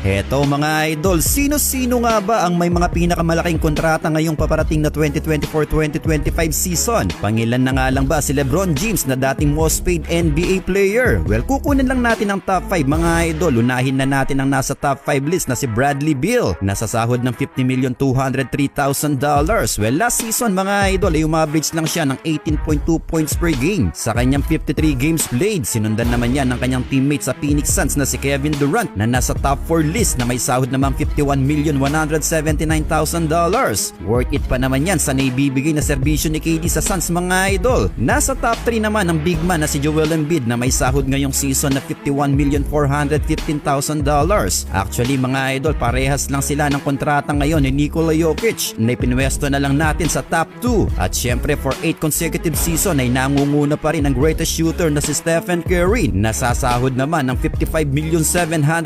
Heto mga idol, sino-sino nga ba ang may mga pinakamalaking kontrata ngayong paparating na 2024-2025 season? Pangilan na nga lang ba si LeBron James na dating most paid NBA player? Well, kukunin lang natin ang top 5 mga idol. Unahin na natin ang nasa top 5 list na si Bradley Beal. Nasa sahod ng $50,203,000. Well, last season mga idol ay umaverage lang siya ng 18.2 points per game. Sa kanyang 53 games played, sinundan naman yan ng kanyang teammate sa Phoenix Suns na si Kevin Durant na nasa top 4 list na may sahod naman $51,179,000. Worth it pa naman yan sa naibibigay na serbisyo ni KD sa Suns mga idol. Nasa top 3 naman ang big man na si Joel Embiid na may sahod ngayong season na $51,415,000. Actually mga idol, parehas lang sila ng kontrata ngayon ni Nikola Jokic na ipinwesto na lang natin sa top 2. At syempre for 8 consecutive season ay nangunguna pa rin ang greatest shooter na si Stephen Curry na sasahod naman ng $55,700,000